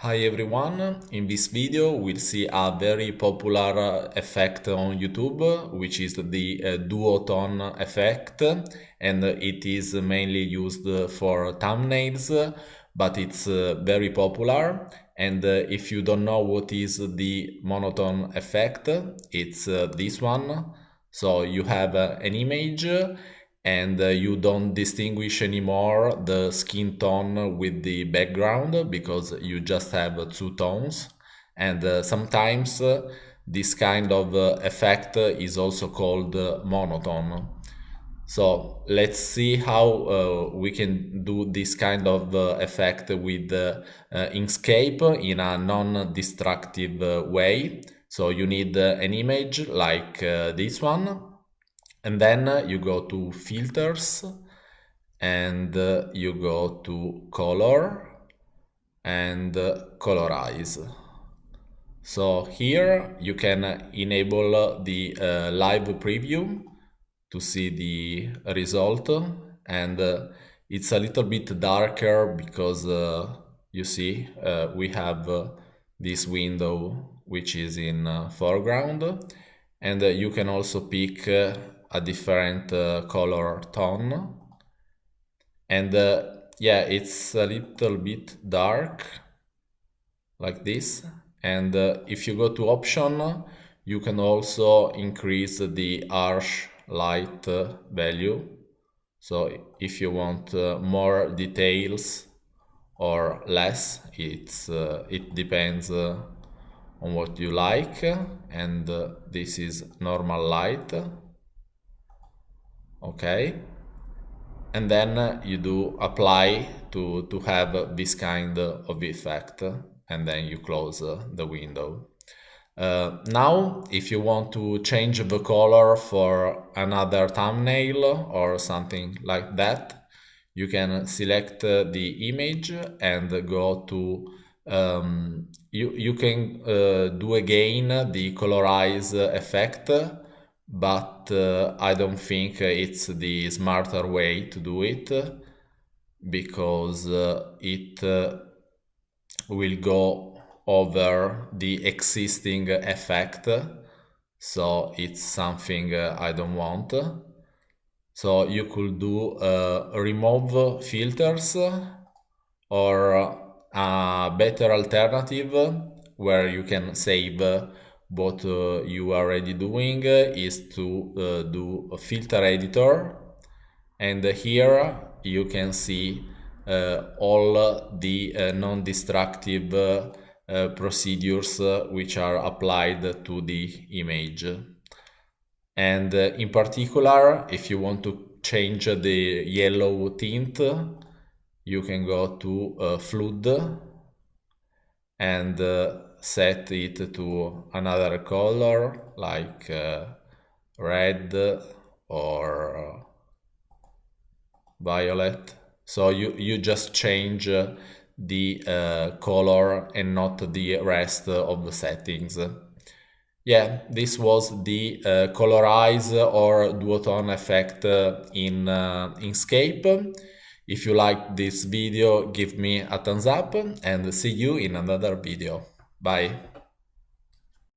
Hi everyone, in this video we'll see a very popular effect on YouTube, which is the Duotone effect, and it is mainly used for thumbnails, but it's very popular. And if you don't know what is the monotone effect, it's this one. So you have an image and you don't distinguish anymore the skin tone with the background because you just have two tones. And sometimes this kind of effect is also called monotone. So let's see how we can do this kind of effect with Inkscape in a non-destructive way. So you need an image like this one, and then you go to filters and you go to color and colorize. So here you can enable the live preview to see the result, and it's a little bit darker because you see we have this window which is in foreground, and you can also pick a different color tone, and yeah, it's a little bit dark like this. And if you go to option, you can also increase the harsh light value. So if you want more details or less, it depends on what you like. And this is normal light. Okay. And then you do apply to have this kind of effect, and then you close the window. Now, if you want to change the color for another thumbnail or something like that, you can select the image and go to you can do again the colorize effect, but I don't think it's the smarter way to do it because it will go over the existing effect, so it's something I don't want. So you could do remove filters, or a better alternative where you can save what you are already doing is to do a filter editor, and here you can see all the non-destructive procedures which are applied to the image. And in particular, if you want to change the yellow tint, you can go to flood and set it to another color like red or violet. So you just change the color and not the rest of the settings. Yeah, this was the colorize or duotone effect in Inkscape. If you like this video, give me a thumbs up and see you in another video. Bye.